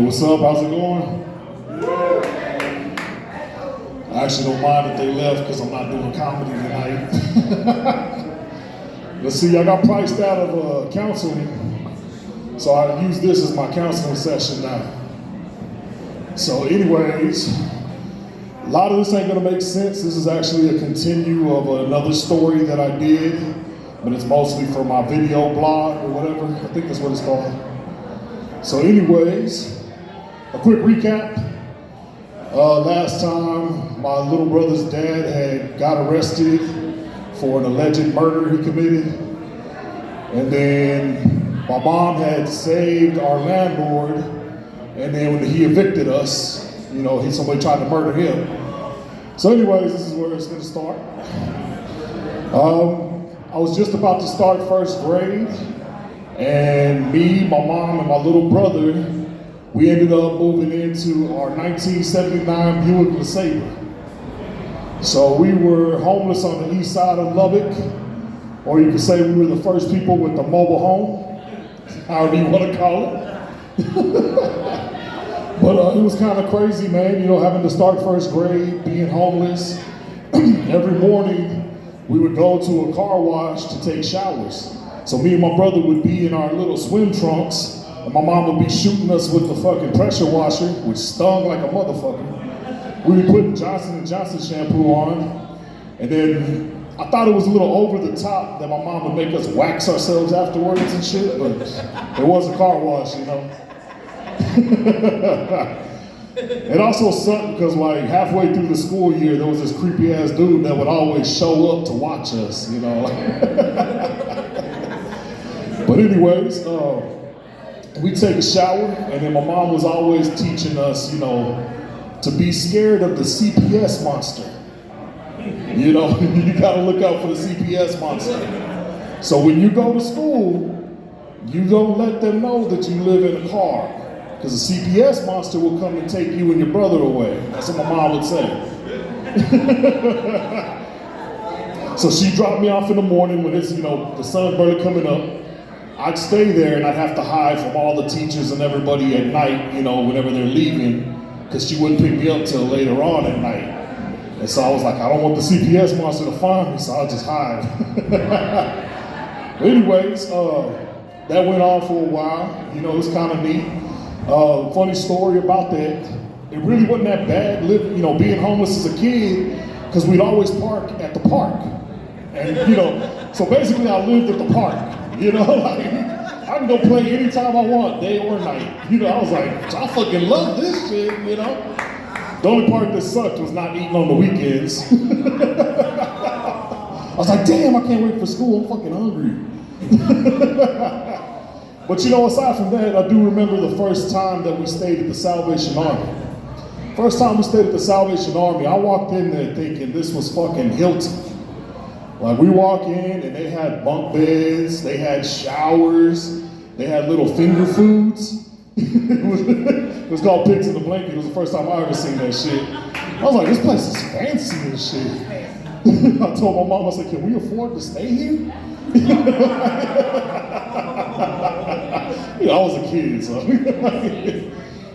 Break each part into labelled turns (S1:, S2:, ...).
S1: what's up? How's it going? I actually don't mind that they left because I'm not doing comedy tonight. Let's see, I got priced out of counseling, so I use this as my counseling session now. So anyways, a lot of this ain't gonna make sense. This is actually a continue of another story that I did, but it's mostly for my video blog or whatever. I think that's what it's called. So anyways, a quick recap. Last time, my little brother's dad had got arrested for an alleged murder he committed. And then my mom had saved our landlord, and then when he evicted us, you know, somebody tried to murder him. So anyways, this is where it's gonna start. I was just about to start first grade, and me, my mom, and my little brother, we ended up moving into our 1979 Buick LeSabre. So we were homeless on the east side of Lubbock, or you could say we were the first people with the mobile home, however you want to call it. But it was kind of crazy, man, you know, having to start first grade, being homeless. Every morning, we would go to a car wash to take showers. So me and my brother would be in our little swim trunks, and my mom would be shooting us with the fucking pressure washer, which stung like a motherfucker. We'd be putting Johnson & Johnson shampoo on, and then I thought it was a little over the top that my mom would make us wax ourselves afterwards and shit, but it was a car wash, you know. It also sucked because like halfway through the school year, there was this creepy ass dude that would always show up to watch us, you know. But anyways, we take a shower, and then my mom was always teaching us, you know, to be scared of the CPS monster. You know, you gotta look out for the CPS monster. So when you go to school, you don't let them know that you live in a car, because the CPS monster will come and take you and your brother away. That's what my mom would say. So she dropped me off in the morning when it's, you know, the sun's barely coming up. I'd stay there and I'd have to hide from all the teachers and everybody at night, you know, whenever they're leaving, because she wouldn't pick me up till later on at night. And so I was like, I don't want the CPS monster to find me, so I'll just hide. But anyways, that went on for a while. You know, it was kind of neat. Funny story about that. It really wasn't that bad, you know, being homeless as a kid, because we'd always park at the park. And, you know, so basically I lived at the park. You know, like, I can go play anytime I want, day or night. You know, I was like, I fucking love this shit, you know? The only part that sucked was not eating on the weekends. I was like, damn, I can't wait for school, I'm fucking hungry. But you know, aside from that, I do remember the first time that we stayed at the Salvation Army. First time we stayed at the Salvation Army, I walked in there thinking this was fucking Hilton. Like, we walk in and they had bunk beds, they had showers, they had little finger foods. It was called Pigs in the Blanket. It was the first time I ever seen that shit. I was like, this place is fancy and shit. I told my mom, I said, can we afford to stay here? Yeah, I was a kid, so.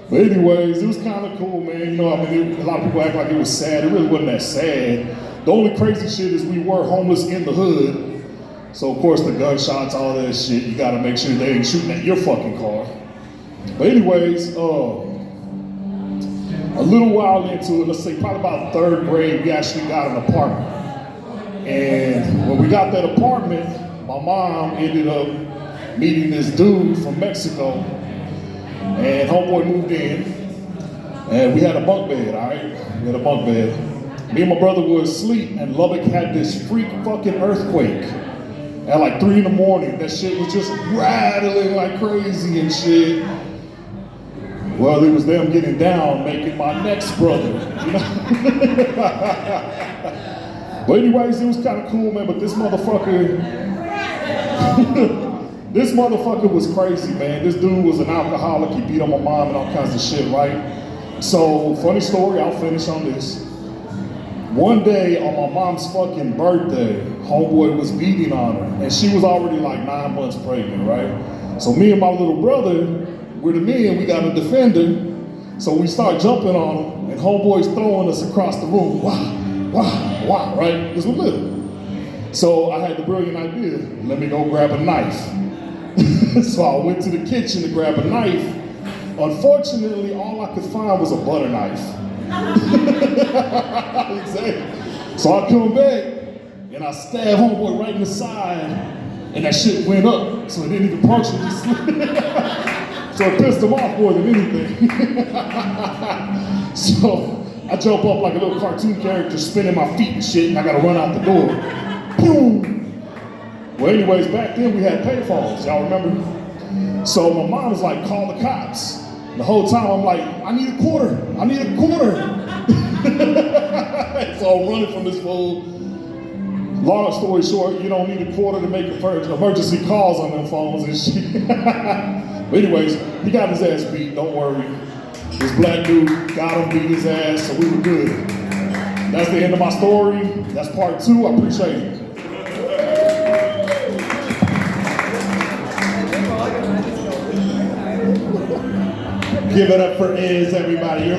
S1: But anyways, it was kind of cool, man. You know, I mean, a lot of people act like it was sad. It really wasn't that sad. The only crazy shit is we were homeless in the hood. So of course the gunshots, all that shit, you gotta make sure they ain't shooting at your fucking car. But anyways, a little while into it, let's say probably about third grade, we actually got an apartment. And when we got that apartment, my mom ended up meeting this dude from Mexico, and homeboy moved in, and we had a bunk bed, all right? We had a bunk bed. Me and my brother were asleep, and Lubbock had this freak fucking earthquake. At like 3 in the morning, that shit was just rattling like crazy and shit. Well, it was them getting down, making my next brother, you know? But anyways, it was kind of cool, man, but this motherfucker, this motherfucker was crazy, man. This dude was an alcoholic, he beat on my mom and all kinds of shit, right? So, funny story, I'll finish on this. One day on my mom's fucking birthday, homeboy was beating on her, and she was already like 9 months pregnant, right? So me and my little brother, we're the men, we got a defender. So we start jumping on him, and homeboy's throwing us across the room. Wow, right? Because we're little. So I had the brilliant idea, let me go grab a knife. So I went to the kitchen to grab a knife. Unfortunately, all I could find was a butter knife. Exactly. So I come back, and I stab homeboy right in the side, and that shit went up, so it didn't even puncture me. So it pissed him off more than anything. So I jump up like a little cartoon character, spinning my feet and shit, and I gotta run out the door. Boom! Well, anyways, back then we had payphones, y'all remember? So my mom was like, call the cops. The whole time I'm like, I need a quarter. So I'm running from this fool. Long story short, you don't need a quarter to make emergency calls on them phones and shit. But anyways, he got his ass beat, don't worry. This black dude got him, beat his ass, so we were good. That's the end of my story. That's part 2, I appreciate it.
S2: Give it up for Iz, everybody. You're